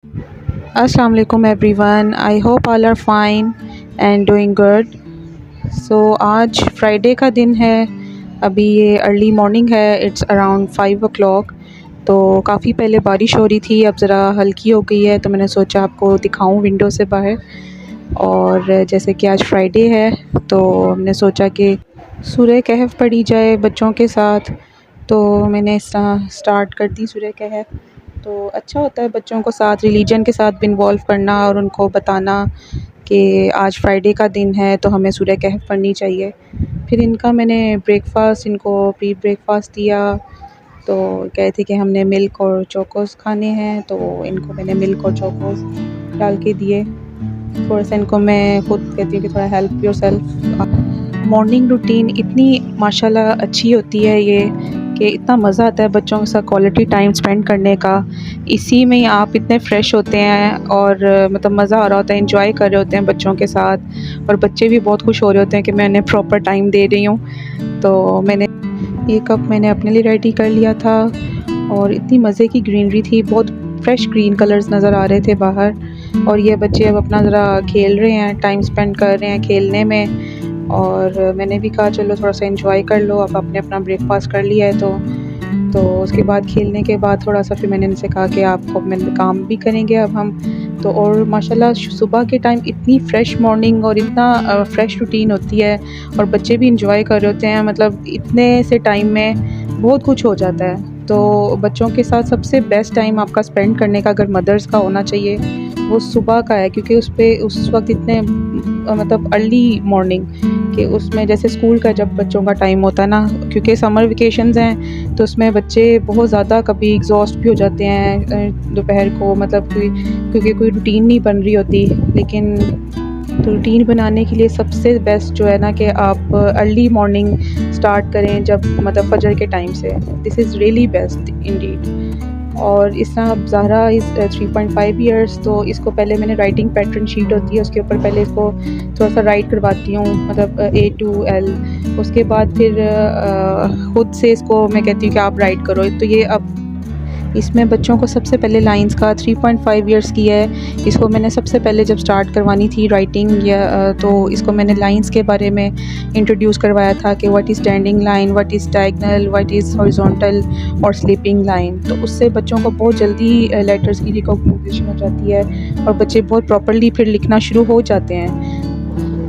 अस्सलाम वालेकुम everyone, I hope all are fine and doing good. So आज Friday का दिन है, अभी ये अर्ली मॉर्निंग है, इट्स अराउंड 5 o'clock। तो काफ़ी पहले बारिश हो रही थी, अब ज़रा हल्की हो गई है, तो मैंने सोचा आपको दिखाऊं विंडो से बाहर। और जैसे कि आज फ्राइडे है तो हमने सोचा कि सूरह कहफ पढ़ी जाए बच्चों के साथ। तो मैंने स्टार्ट कर दी सूरह कहफ। तो अच्छा होता है बच्चों को साथ रिलीजन के साथ भी इन्वॉल्व करना और उनको बताना कि आज फ्राइडे का दिन है तो हमें सूरह कहफ पढ़नी चाहिए। फिर इनका मैंने इनको प्री ब्रेकफास्ट दिया। तो कहे थे कि हमने मिल्क और चोकोस खाने हैं, तो इनको मैंने मिल्क और चोकोस डाल के दिए। थोड़ा सा इनको मैं खुद कहती हूँ कि थोड़ा help your self. Morning routine इतनी माशाल्लाह अच्छी होती है ये कि इतना मज़ा आता है बच्चों के साथ क्वालिटी टाइम स्पेंड करने का। इसी में ही आप इतने फ्रेश होते हैं और मतलब मज़ा आ रहा होता है, एंजॉय कर रहे होते हैं बच्चों के साथ। और बच्चे भी बहुत खुश हो रहे होते हैं कि मैं उन्हें प्रॉपर टाइम दे रही हूँ। तो मैंने ये कप मैंने अपने लिए रेडी कर लिया था और इतनी मज़े की ग्रीनरी थी, बहुत फ्रेश ग्रीन कलर्स नज़र आ रहे थे बाहर। और ये बच्चे अब अपना ज़रा खेल रहे हैं, टाइम स्पेंड कर रहे हैं खेलने में। और मैंने भी कहा चलो थोड़ा सा एंजॉय कर लो, अब आपने अपना ब्रेकफास्ट कर लिया है तो उसके बाद खेलने के बाद थोड़ा सा फिर मैंने इनसे कहा कि आपको मैंने काम भी करेंगे अब हम। तो और माशाल्लाह सुबह के टाइम इतनी फ़्रेश मॉर्निंग और इतना फ़्रेश रूटीन होती है और बच्चे भी इंजॉय कर रहे होते हैं। मतलब इतने से टाइम में बहुत कुछ हो जाता है। तो बच्चों के साथ सबसे बेस्ट टाइम आपका स्पेंड करने का अगर मदर्स का होना चाहिए वो सुबह का है, क्योंकि उस वक्त इतने मतलब अर्ली मॉर्निंग कि उसमें जैसे स्कूल का जब बच्चों का टाइम होता है ना, क्योंकि समर वेकेशंस हैं तो उसमें बच्चे बहुत ज़्यादा कभी एग्जॉस्ट भी हो जाते हैं दोपहर को, मतलब क्योंकि कोई रूटीन नहीं बन रही होती। लेकिन तो रूटीन बनाने के लिए सबसे बेस्ट जो है ना कि आप अर्ली मॉर्निंग स्टार्ट करें, जब मतलब फजर के टाइम से। This is really best Indeed. और इस तरह अब ज़हरा इज़ 3.5 ईयर्स, तो इसको पहले मैंने राइटिंग पैटर्न शीट होती है उसके ऊपर पहले इसको थोड़ा सा राइट करवाती हूँ, मतलब A to L। उसके बाद फिर खुद से इसको मैं कहती हूँ कि आप राइट करो। तो ये अब इसमें बच्चों को सबसे पहले लाइंस का 3.5 ईयर्स की है, इसको मैंने सबसे पहले जब स्टार्ट करवानी थी राइटिंग या तो इसको मैंने लाइंस के बारे में इंट्रोड्यूस करवाया था कि what is standing line, what is diagonal, what is horizontal और स्लीपिंग लाइन। तो उससे बच्चों को बहुत जल्दी लेटर्स की रिकॉग्निशन हो जाती है और बच्चे बहुत प्रॉपर्ली फिर लिखना शुरू हो जाते हैं।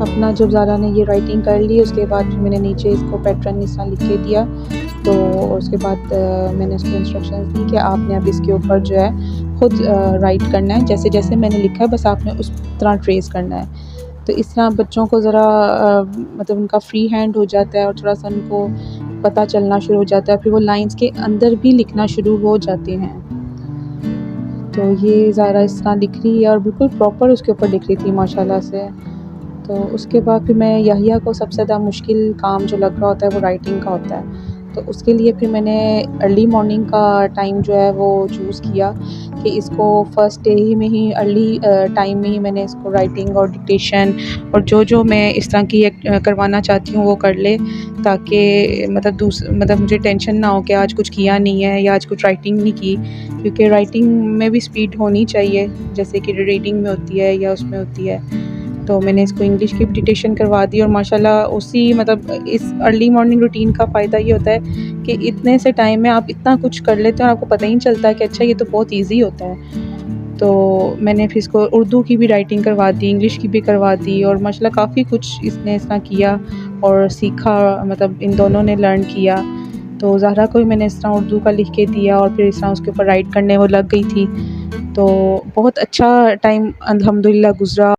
अपना जब ज़ारा ने ये राइटिंग कर ली उसके बाद फिर मैंने नीचे इसको पैटर्न इस तरह लिख के दिया। तो उसके बाद मैंने उसको इंस्ट्रक्शंस दी कि आपने अब इसके ऊपर जो है खुद राइट करना है, जैसे जैसे मैंने लिखा है बस आपने उस तरह ट्रेस करना है। तो इस तरह बच्चों को ज़रा मतलब उनका फ्री हैंड हो जाता है और थोड़ा सा उनको पता चलना शुरू हो जाता है, फिर वो लाइंस के अंदर भी लिखना शुरू हो जाते हैं। तो ये ज़ारा इस तरह लिख रही है और बिल्कुल प्रॉपर उसके ऊपर लिख रही थी माशाल्लाह से। तो उसके बाद फिर मैं यहिया को सबसे ज़्यादा मुश्किल काम जो लग रहा होता है वो राइटिंग का होता है। तो उसके लिए फिर मैंने अर्ली मॉर्निंग का टाइम जो है वो चूज़ किया कि इसको फर्स्ट डे ही में ही अर्ली टाइम में ही मैंने इसको राइटिंग और डिक्टेशन और जो मैं इस तरह की करवाना चाहती हूँ वो कर ले, ताकि मतलब मुझे टेंशन ना हो कि आज कुछ किया नहीं है या आज कुछ राइटिंग नहीं की। क्योंकि राइटिंग में भी स्पीड होनी चाहिए जैसे कि रीडिंग में होती है या उसमें होती है। तो मैंने इसको इंग्लिश की भी डिक्टेशन करवा दी और माशाल्लाह उसी मतलब इस अर्ली मॉर्निंग रूटीन का फ़ायदा ये होता है कि इतने से टाइम में आप इतना कुछ कर लेते हो और आपको पता ही नहीं चलता कि अच्छा ये तो बहुत ईजी होता है। तो मैंने फिर इसको उर्दू की भी राइटिंग करवा दी, इंग्लिश की भी करवा दी और माशाल्लाह काफ़ी कुछ इसने इस तरह किया और सीखा, मतलब इन दोनों ने लर्न किया। तो ज़हरा को भी मैंने इस तरह उर्दू का लिख के दिया और फिर इस तरह उसके ऊपर राइट करने वो लग गई थी। तो बहुत अच्छा टाइम अल्हम्दुलिल्लाह गुज़रा।